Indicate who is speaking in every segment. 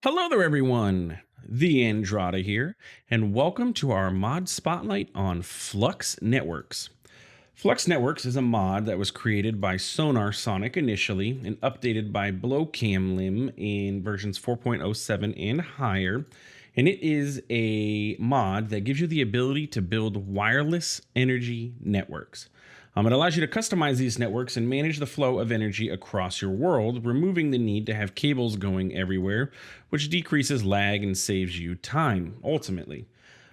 Speaker 1: Hello there, everyone. TheAndrata here, and welcome to our mod spotlight on Flux Networks. Flux Networks is a mod that was created by Sonar Sonic initially and updated by Blowcam in versions 4.07 and higher. And it is a mod that gives you the ability to build wireless energy networks. It allows you to customize these networks and manage the flow of energy across your world, removing the need to have cables going everywhere, which decreases lag and saves you time, ultimately.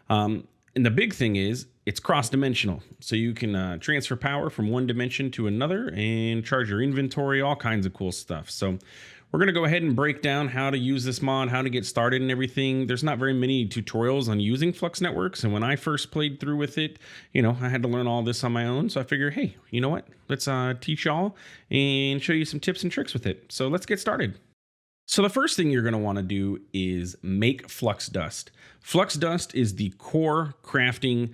Speaker 1: And the big thing is, it's cross dimensional. So you can transfer power from one dimension to another and charge your inventory, all kinds of cool stuff. So we're going to go ahead and break down how to use this mod, how to get started and everything. There's not very many tutorials on using Flux Networks. And when I first played through with it, I had to learn all this on my own. So I figured, hey, you know what? Let's teach y'all and show you some tips and tricks with it. So let's get started. So the first thing you're going to want to do is make flux dust. Flux dust is the core crafting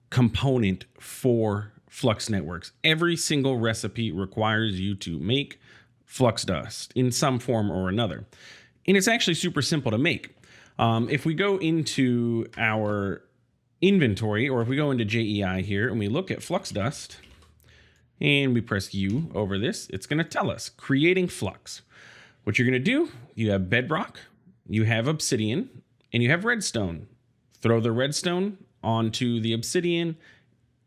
Speaker 1: component for Flux Networks. Every single recipe requires you to make flux dust in some form or another. And it's actually super simple to make. If we go into our inventory, or if we go into JEI here and we look at flux dust and we press U over this, it's going to tell us creating flux. What you're going to do, you have bedrock, you have obsidian, and you have redstone. Throw the redstone onto the obsidian,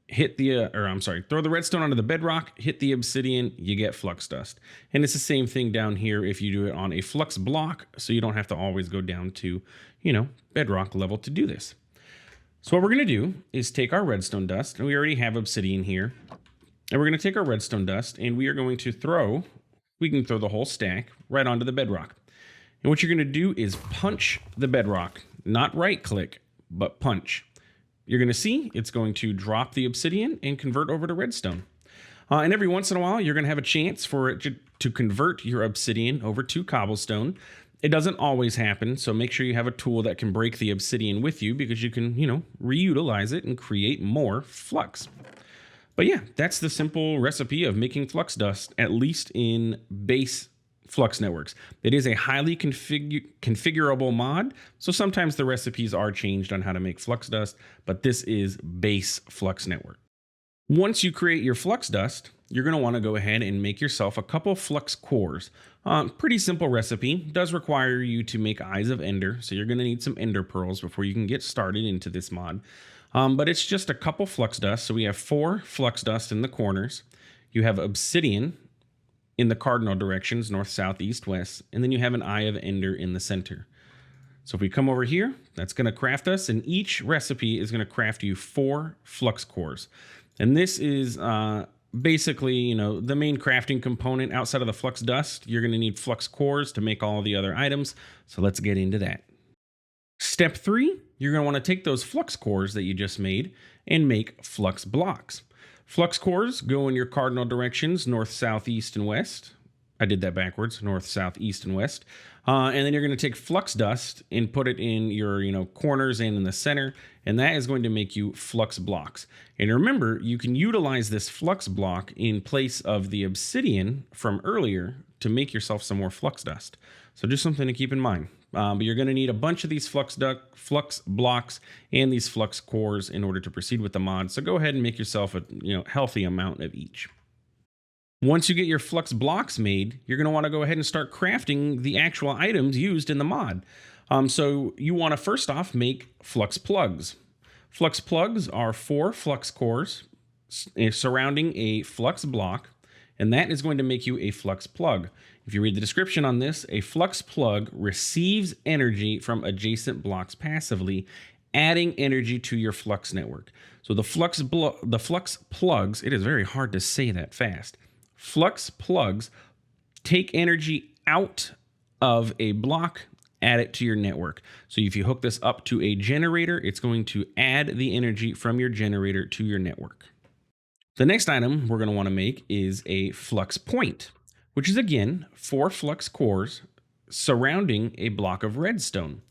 Speaker 1: throw the redstone onto the bedrock, hit the obsidian, you get flux dust. And it's the same thing down here if you do it on a flux block, so you don't have to always go down to, bedrock level to do this. So what we're going to do is take our redstone dust, and we already have obsidian here, and we're going to take our redstone dust, and we are going to we can throw the whole stack right onto the bedrock. And what you're going to do is punch the bedrock, not right click, but punch. You're going to see it's going to drop the obsidian and convert over to redstone. And every once in a while, you're going to have a chance for it to convert your obsidian over to cobblestone. It doesn't always happen, so make sure you have a tool that can break the obsidian with you, because you can, reutilize it and create more flux. But yeah, that's the simple recipe of making flux dust, at least in base Flux Networks. It is a highly configurable mod, so sometimes the recipes are changed on how to make flux dust, but this is base Flux Network. Once you create your flux dust, you're going to want to go ahead and make yourself a couple flux cores. Pretty simple recipe. Does require you to make Eyes of Ender, so you're going to need some Ender pearls before you can get started into this mod. But it's just a couple flux dust. So we have 4 flux dust in the corners. You have obsidian in the cardinal directions, north, south, east, west, and then you have an Eye of Ender in the center. So if we come over here, that's going to craft us, and each recipe is going to craft you 4 flux cores. And this is basically, the main crafting component. Outside of the flux dust, you're going to need flux cores to make all the other items. So let's get into that. Step 3, you're going to want to take those flux cores that you just made and make flux blocks. Flux cores go in your cardinal directions, north, south, east, and west. I did that backwards, north, south, east, and west. And then you're going to take flux dust and put it in your, corners and in the center, and that is going to make you flux blocks. And remember, you can utilize this flux block in place of the obsidian from earlier to make yourself some more flux dust. So just something to keep in mind. But you're going to need a bunch of these flux blocks and these flux cores in order to proceed with the mod. So go ahead and make yourself a healthy amount of each. Once you get your flux blocks made, you're going to want to go ahead and start crafting the actual items used in the mod. So you want to first off make flux plugs. Flux plugs are 4 flux cores surrounding a flux block, and that is going to make you a flux plug. If you read the description on this, a flux plug receives energy from adjacent blocks passively, adding energy to your flux network. So the flux plugs, it is very hard to say that fast. Flux plugs take energy out of a block, add it to your network. So if you hook this up to a generator, it's going to add the energy from your generator to your network. The next item we're going to want to make is a flux point, which is again 4 flux cores surrounding a block of redstone.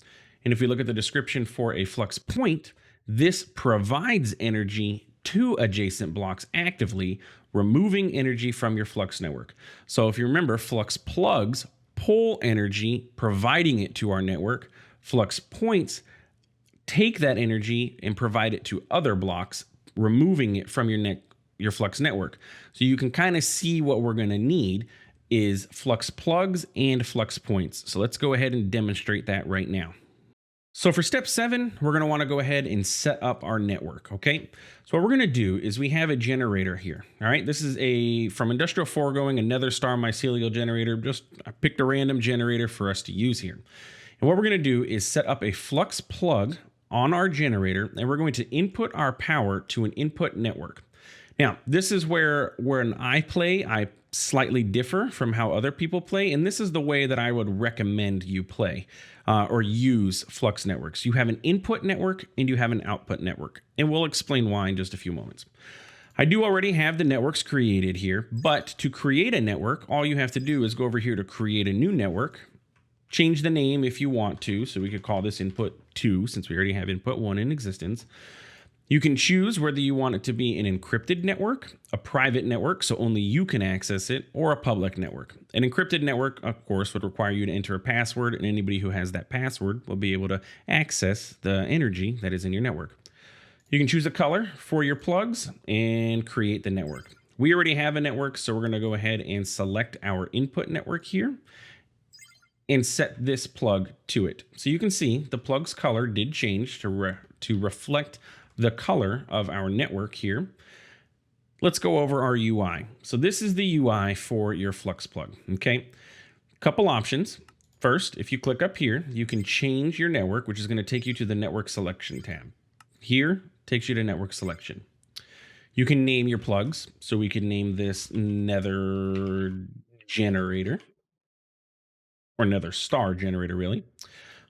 Speaker 1: And if we look at the description for a flux point, this provides energy to adjacent blocks actively, removing energy from your flux network. So if you remember, flux plugs pull energy, providing it to our network. Flux points take that energy and provide it to other blocks, removing it from your flux network. So you can kind of see what we're going to need is flux plugs and flux points. So let's go ahead and demonstrate that right now. So for step 7, we're going to want to go ahead and set up our network, okay? So what we're going to do is we have a generator here, all right? This is from Industrial Foregoing, another star mycelial generator. I picked a random generator for us to use here. And what we're going to do is set up a flux plug on our generator, and we're going to input our power to an input network. Now, this is where when I play, I slightly differ from how other people play, and this is the way that I would recommend you play or use Flux networks. You have an input network and you have an output network, and we'll explain why in just a few moments. I do already have the networks created here, but to create a network, all you have to do is go over here to create a new network, change the name if you want to, so we could call this input 2 since we already have input 1 in existence. You can choose whether you want it to be an encrypted network, a private network, so only you can access it, or a public network. An encrypted network, of course, would require you to enter a password, and anybody who has that password will be able to access the energy that is in your network. You can choose a color for your plugs and create the network. We already have a network, so we're going to go ahead and select our input network here and set this plug to it. So you can see the plug's color did change to reflect the color of our network here. Let's go over our UI. So this is the UI for your Flux plug, okay? Couple options. First, if you click up here, you can change your network, which is going to take you to the network selection tab. Here takes you to network selection. You can name your plugs. So we can name this Nether generator, or Nether star generator, really.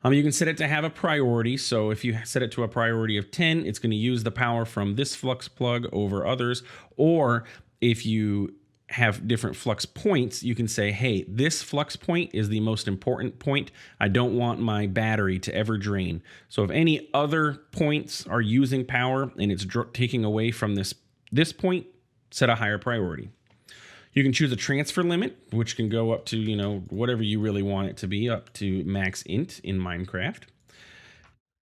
Speaker 1: You can set it to have a priority. So if you set it to a priority of 10, it's going to use the power from this flux plug over others. Or if you have different flux points, you can say, hey, this flux point is the most important point. I don't want my battery to ever drain. So if any other points are using power and it's taking away from this point, set a higher priority. You can choose a transfer limit, which can go up to, whatever you really want it to be, up to max int in Minecraft.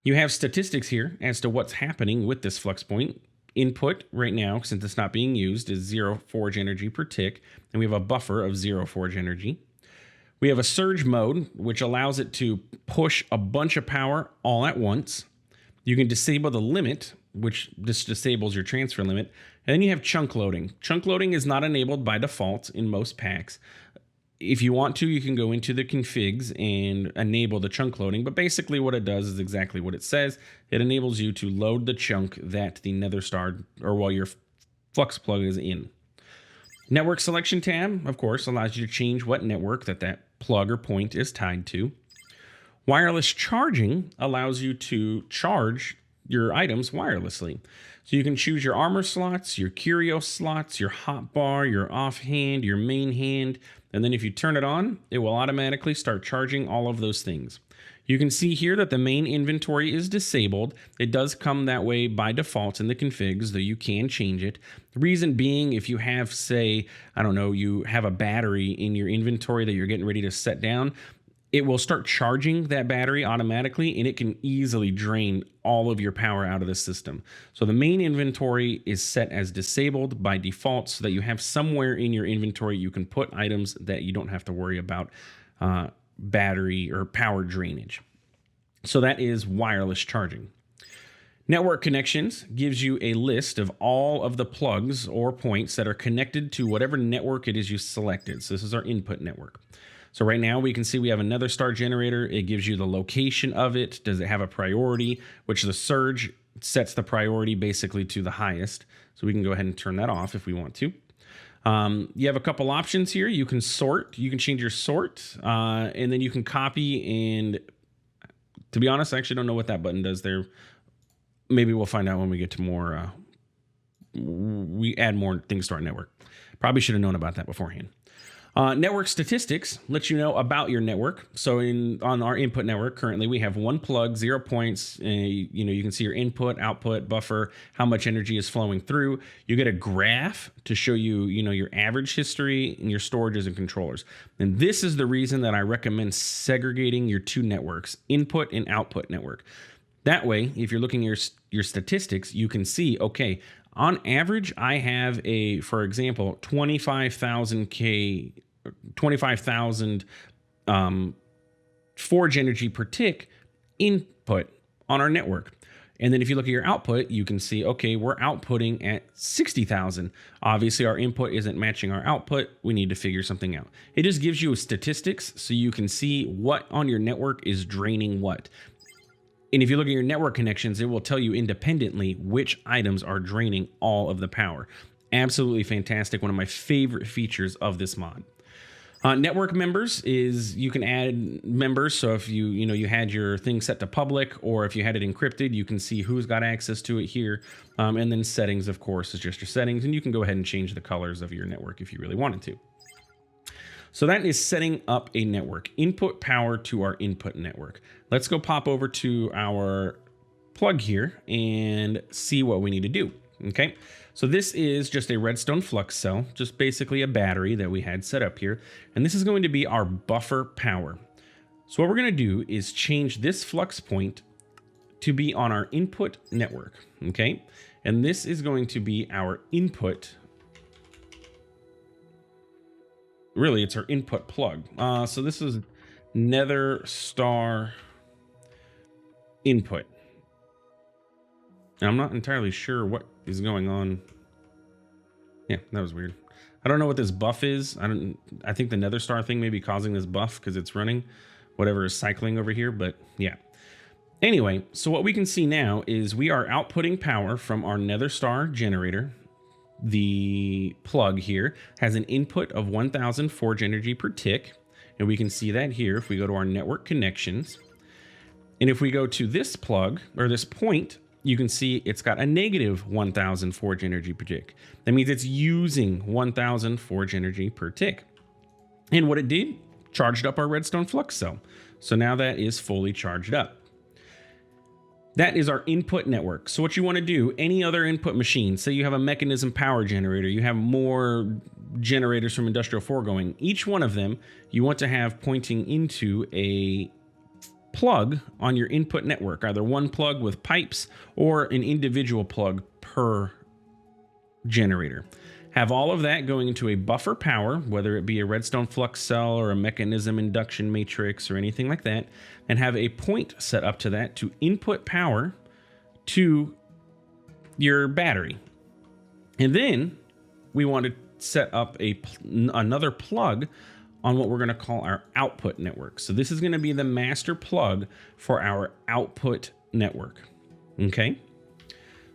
Speaker 1: You have statistics here as to what's happening with this flux point. Input right now, since it's not being used, is 0 forge energy per tick, and we have a buffer of 0 forge energy. We have a surge mode, which allows it to push a bunch of power all at once. You can disable the limit, which just disables your transfer limit. And then you have chunk loading. Chunk loading is not enabled by default in most packs. If you want to, you can go into the configs and enable the chunk loading. But basically what it does is exactly what it says. It enables you to load the chunk that the Nether star, or while your Flux plug is in. Network selection tab, of course, allows you to change what network that plug or point is tied to. Wireless charging allows you to charge your items wirelessly. So you can choose your armor slots, your curio slots, your hotbar, your offhand, your main hand, and then if you turn it on, it will automatically start charging all of those things. You can see here that the main inventory is disabled. It does come that way by default in the configs, though you can change it. The reason being, if you have, say, you have a battery in your inventory that you're getting ready to set down, it will start charging that battery automatically, and it can easily drain all of your power out of the system. So the main inventory is set as disabled by default so that you have somewhere in your inventory you can put items that you don't have to worry about battery or power drainage. So that is wireless charging. Network connections gives you a list of all of the plugs or points that are connected to whatever network it is you selected. So this is our input network. So right now we can see we have another star generator. It gives you the location of it. Does it have a priority? Which the surge sets the priority basically to the highest. So we can go ahead and turn that off if we want to. You have a couple options here. You can sort. You can change your sort. And then you can copy. And to be honest, I actually don't know what that button does there. Maybe we'll find out when we get to more. We add more things to our network. Probably should have known about that beforehand. Network statistics lets you know about your network. So on our input network, currently we have one plug, 0 points. You can see your input, output, buffer, how much energy is flowing through. You get a graph to show you, your average history and your storages and controllers. And this is the reason that I recommend segregating your two networks, input and output network. That way, if you're looking at your statistics, you can see, okay, on average, I have for example, 25,000 forge energy per tick input on our network. And then if you look at your output, you can see, okay, we're outputting at 60,000. Obviously, our input isn't matching our output. We need to figure something out. It just gives you statistics so you can see what on your network is draining what. And if you look at your network connections, it will tell you independently which items are draining all of the power. Absolutely fantastic. One of my favorite features of this mod. Network members is you can add members. So if you had your thing set to public, or if you had it encrypted, you can see who's got access to it here. And then settings, of course, is just your settings. And you can go ahead and change the colors of your network if you really wanted to. So that is setting up a network, input power to our input network. Let's go pop over to our plug here and see what we need to do. Okay, so this is just a redstone flux cell, just basically a battery that we had set up here. And this is going to be our buffer power. So what we're going to do is change this flux point to be on our input network. Okay, and this is going to be our input. Really, it's our input plug. So this is Nether Star input. And I'm not entirely sure what is going on. Yeah, that was weird. I don't know what this buff is. I think the Nether Star thing may be causing this buff because it's running whatever is cycling over here, but yeah. Anyway, so what we can see now is we are outputting power from our Nether Star generator. The plug here has an input of 1,000 forge energy per tick, and we can see that here if we go to our network connections. And if we go to this plug, or this point, you can see it's got a negative 1,000 forge energy per tick. That means it's using 1,000 forge energy per tick. And what it did, charged up our redstone flux cell. So now that is fully charged up. That is our input network. So what you want to do, any other input machine, say you have a mechanism power generator, you have more generators from Industrial 4 going, each one of them you want to have pointing into a plug on your input network, either one plug with pipes or an individual plug per generator. Have all of that going into a buffer power, whether it be a redstone flux cell or a mechanism induction matrix or anything like that, and have a point set up to that to input power to your battery. And then we want to set up another plug on what we're going to call our output network. So this is going to be the master plug for our output network. Okay.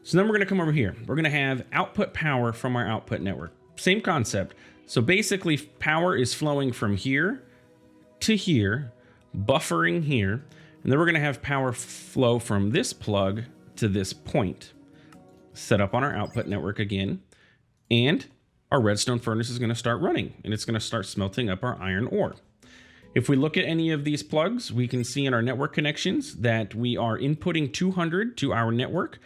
Speaker 1: So then we're going to come over here. We're going to have output power from our output network. Same concept. So basically power is flowing from here to here, buffering here, and then we're going to have power flow from this plug to this point. Set up on our output network again, and our redstone furnace is going to start running, and it's going to start smelting up our iron ore. If we look at any of these plugs, we can see in our network connections that we are inputting 200 to our network,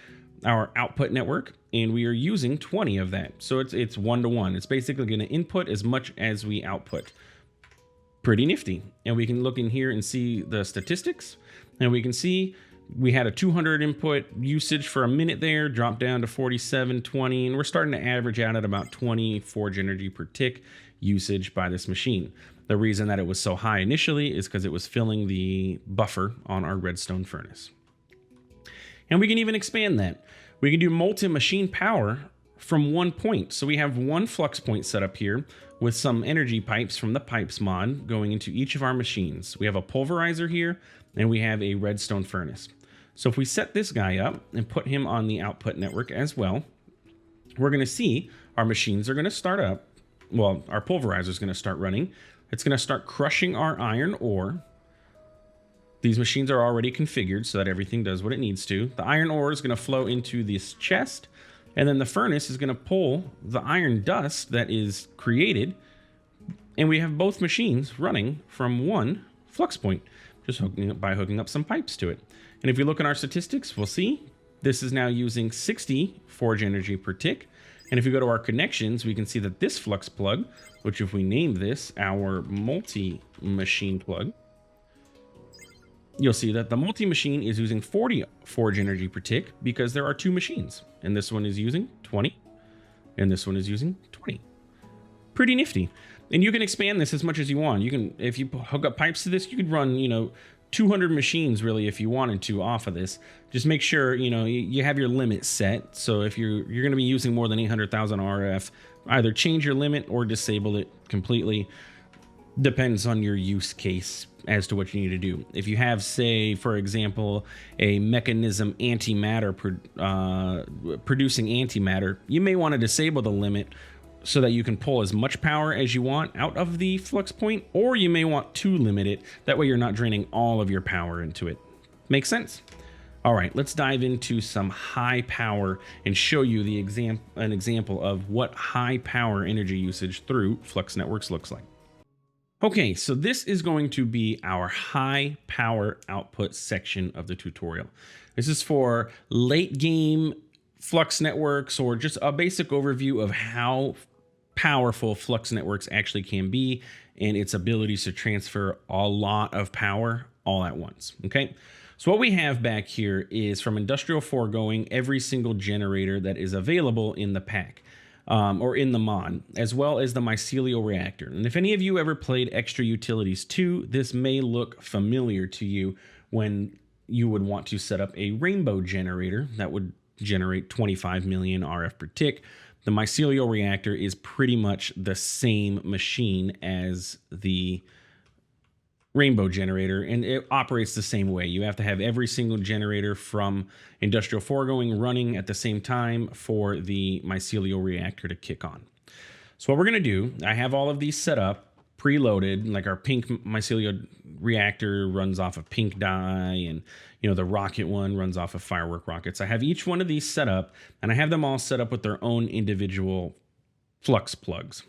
Speaker 1: our output network, and we are using 20 of that. So it's 1-to-1. It's basically going to input as much as we output. Pretty nifty. And we can look in here and see the statistics, and we can see we had a 200 input usage for a minute there, dropped down to 47.20, and we're starting to average out at about 20 forge energy per tick usage by this machine. The reason that it was so high initially is because it was filling the buffer on our redstone furnace. And we can even expand that. We can do multi-machine power from one point. So we have one flux point set up here with some energy pipes from the pipes mod going into each of our machines. We have a pulverizer here, and we have a redstone furnace. So if we set this guy up and put him on the output network as well, we're going to see our machines are going to start up. Well, our pulverizer is going to start running. It's going to start crushing our iron ore. These machines are already configured so that everything does what it needs to. The iron ore is going to flow into this chest, and then the furnace is going to pull the iron dust that is created And we have both machines running from one flux point, just hooking up some pipes to it. And if you look at our statistics, we'll see this is now using 60 forge energy per tick. And if you go to our connections, we can see that this flux plug, which if we name this our multi-machine plug, you'll see that the multi-machine is using 40 forge energy per tick because there are two machines. And this one is using 20, and this one is using 20. Pretty nifty. And you can expand this as much as you want. You can, if you hook up pipes to this, you could run, 200 machines really if you wanted to off of this. Just make sure, you have your limit set. So if you're going to be using more than 800,000 RF, either change your limit or disable it completely. Depends on your use case as to what you need to do. If you have, say, for example, a mechanism antimatter producing antimatter, you may want to disable the limit so that you can pull as much power as you want out of the flux point, or you may want to limit it. That way you're not draining all of your power into it. Make sense? All right, let's dive into some high power and show you an example of what high power energy usage through Flux Networks looks like. Okay, so this is going to be our high power output section of the tutorial. This is for late game Flux Networks, or just a basic overview of how powerful Flux Networks actually can be and its abilities to transfer a lot of power all at once. Okay, so what we have back here is from Industrial Foregoing every single generator that is available in the pack. Or in the mod, as well as the mycelial reactor. And if any of you ever played Extra Utilities 2, this may look familiar to you when you would want to set up a rainbow generator that would generate 25 million RF per tick. The mycelial reactor is pretty much the same machine as the rainbow generator, and it operates the same way. You have to have every single generator from Industrial Foregoing running at the same time for the mycelial reactor to kick on. So what we're going to do, I have all of these set up, preloaded, like our pink mycelial reactor runs off of pink dye, and the rocket one runs off of firework rockets. I have each one of these set up, and I have them all set up with their own individual flux plugs.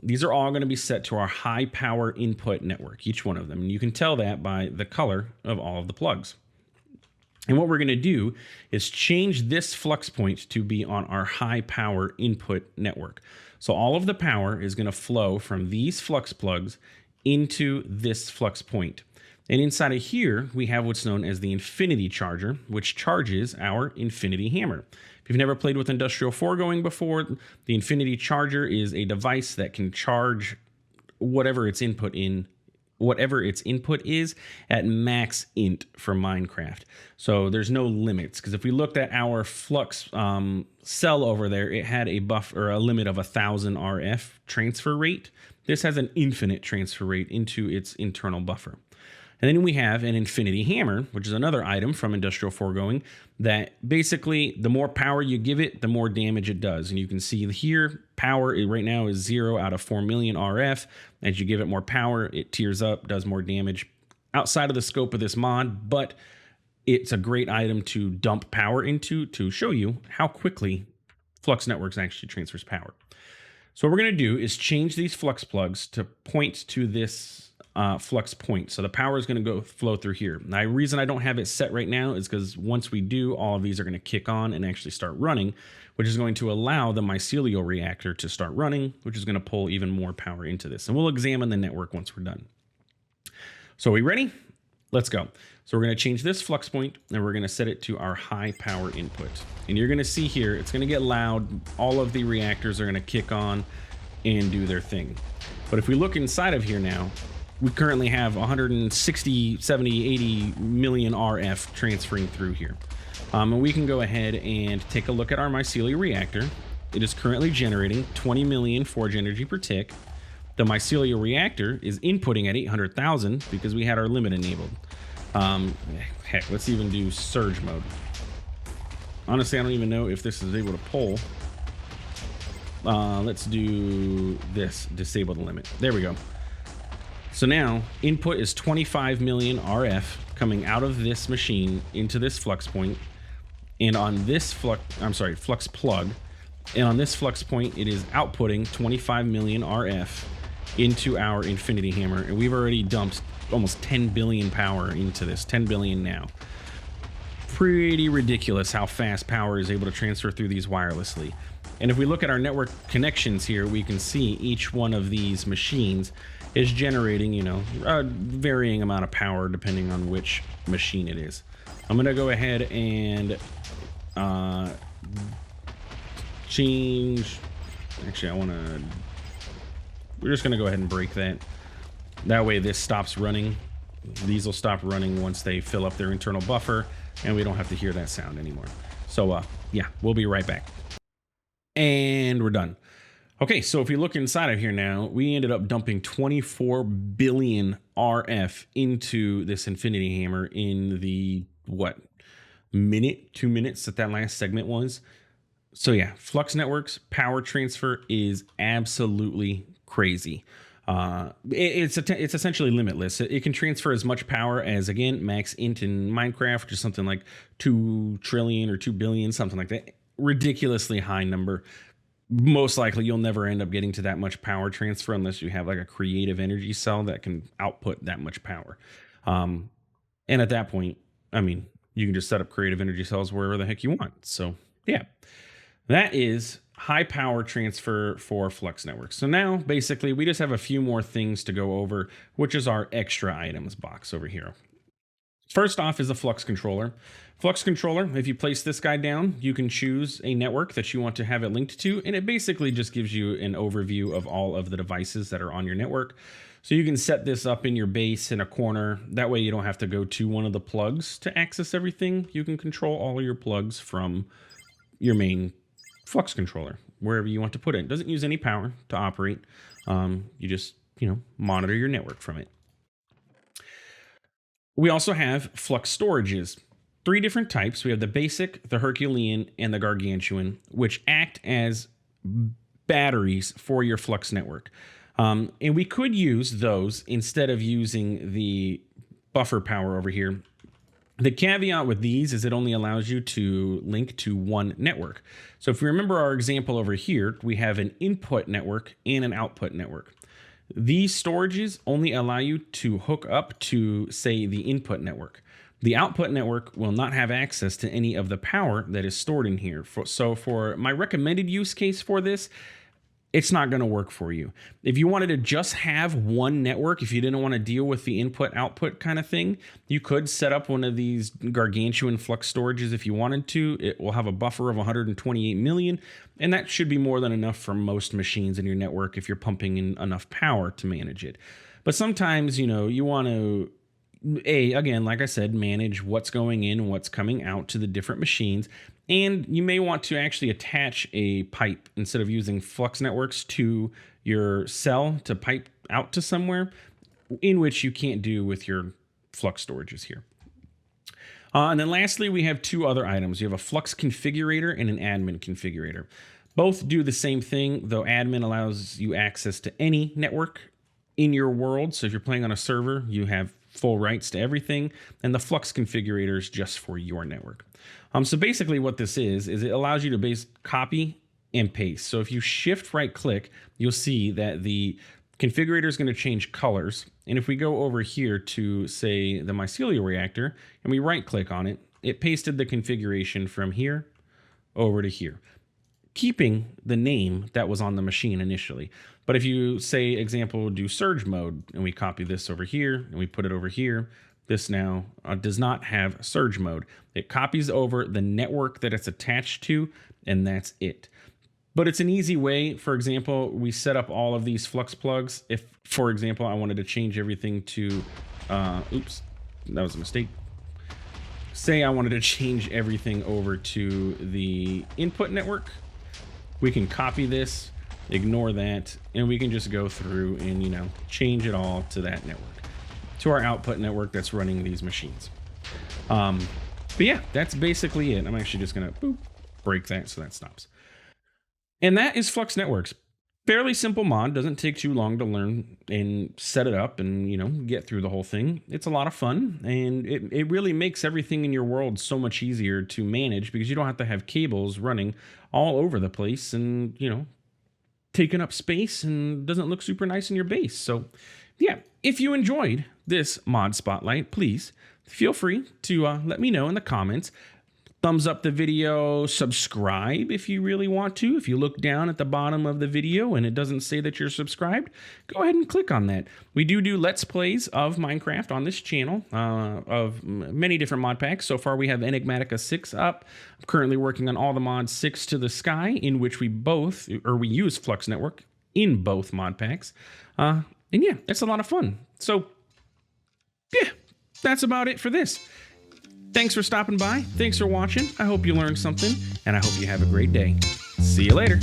Speaker 1: These are all going to be set to our high power input network, each one of them. And you can tell that by the color of all of the plugs. And what we're going to do is change this flux point to be on our high power input network. So all of the power is going to flow from these flux plugs into this flux point. And inside of here, we have what's known as the infinity charger, which charges our infinity hammer. If you've never played with Industrial Foregoing before, the infinity charger is a device that can charge whatever its input is at max int for Minecraft. So there's no limits, because if we looked at our flux cell over there, it had a buffer, or a limit of 1000 RF transfer rate. This has an infinite transfer rate into its internal buffer. And then we have an infinity hammer, which is another item from Industrial Foregoing that basically the more power you give it, the more damage it does. And you can see here, power right now is 0 out of 4 million RF. As you give it more power, it tears up, does more damage outside of the scope of this mod, but it's a great item to dump power into to show you how quickly Flux Networks actually transfers power. So what we're going to do is change these flux plugs to point to this flux point. So the power is going to flow through here. Now, the reason I don't have it set right now is because once we do, all of these are going to kick on and actually start running, which is going to allow the mycelial reactor to start running, which is going to pull even more power into this. And we'll examine the network once we're done. So are we ready? Let's go. So we're going to change this flux point and we're going to set it to our high power input. And you're going to see here, it's going to get loud. All of the reactors are going to kick on and do their thing. But if we look inside of here now, we currently have 160, 70, 80 million RF transferring through here. And we can go ahead and take a look at our mycelial reactor. It is currently generating 20 million forge energy per tick. The mycelial reactor is inputting at 800,000 because we had our limit enabled. Heck, let's even do surge mode. Honestly, I don't even know if this is able to pull. Let's do this, disable the limit. There we go. So now input is 25 million RF coming out of this machine into this flux point. And on this flux plug. And on this flux point, it is outputting 25 million RF into our infinity hammer, and we've already dumped almost 10 billion power into this. 10 billion now. Pretty ridiculous how fast power is able to transfer through these wirelessly. And if we look at our network connections here, we can see each one of these machines is generating, a varying amount of power depending on which machine it is. I'm going to go ahead and change. Actually, we're just going to go ahead and break that. That way this stops running. These will stop running once they fill up their internal buffer, and we don't have to hear that sound anymore. So yeah, we'll be right back. And we're done. Okay, so if you look inside of here now, we ended up dumping 24 billion RF into this infinity hammer in the, 2 minutes that last segment was. So yeah, Flux Networks power transfer is absolutely crazy. It's essentially limitless. It can transfer as much power as, again, max int in Minecraft, which is something like 2 trillion or 2 billion, something like that. Ridiculously high number. Most likely you'll never end up getting to that much power transfer unless you have like a creative energy cell that can output that much power. And at that point, I mean, you can just set up creative energy cells wherever the heck you want. So yeah, that is high power transfer for Flux Networks. So now basically we just have a few more things to go over, which is our extra items box over here. First off is a Flux controller. Flux controller, if you place this guy down, you can choose a network that you want to have it linked to, and it basically just gives you an overview of all of the devices that are on your network. So you can set this up in your base in a corner. That way you don't have to go to one of the plugs to access everything. You can control all of your plugs from your main Flux controller, wherever you want to put it. It doesn't use any power to operate. You just, monitor your network from it. We also have Flux storages. 3 different types. We have the basic, the Herculean, and the Gargantuan, which act as batteries for your Flux network. And we could use those instead of using the buffer power over here. The caveat with these is it only allows you to link to one network. So if you remember our example over here, we have an input network and an output network. These storages only allow you to hook up to, say, the input network. The output network will not have access to any of the power that is stored in here. So for my recommended use case for this, it's not going to work for you. If you wanted to just have one network, if you didn't want to deal with the input output kind of thing, you could set up one of these Gargantuan Flux storages if you wanted to. It will have a buffer of 128 million, and that should be more than enough for most machines in your network if you're pumping in enough power to manage it. But sometimes, you want to, again, like I said, manage what's going in and what's coming out to the different machines. And you may want to actually attach a pipe instead of using Flux Networks to your cell to pipe out to somewhere, in which you can't do with your Flux storages here. And then lastly, we have 2 other items. You have a Flux configurator and an admin configurator. Both do the same thing, though admin allows you access to any network in your world. So if you're playing on a server, you have full rights to everything, and the Flux configurator is just for your network. So basically what this is it allows you to copy and paste. So if you shift right click, you'll see that the configurator is going to change colors. And if we go over here to, say, the mycelial reactor, and we right click on it, it pasted the configuration from here over to here, keeping the name that was on the machine initially. But if you, say, example, do surge mode, and we copy this over here, and we put it over here, this now does not have surge mode. It copies over the network that it's attached to, and that's it. But it's an easy way. For example, we set up all of these Flux plugs. If, for example, I wanted to change everything to, oops, that was a mistake. Say I wanted to change everything over to the input network. We can copy this, ignore that, and we can just go through and, change it all to that network, to our output network that's running these machines. But yeah, that's basically it. I'm actually just going to break that so that stops. And that is Flux Networks. Fairly simple mod, doesn't take too long to learn and set it up and, get through the whole thing. It's a lot of fun, and it really makes everything in your world so much easier to manage because you don't have to have cables running all over the place and, taking up space and doesn't look super nice in your base. So yeah, if you enjoyed this mod spotlight, please feel free to let me know in the comments. Thumbs up the video, subscribe if you really want to. If you look down at the bottom of the video and it doesn't say that you're subscribed, go ahead and click on that. We do Let's Plays of Minecraft on this channel of many different mod packs. So far we have Enigmatica 6 up. I'm currently working on all the mods 6 to the Sky, in which we use Flux Network in both mod packs. And yeah, it's a lot of fun. So yeah, that's about it for this. Thanks for stopping by. Thanks for watching. I hope you learned something, and I hope you have a great day. See you later.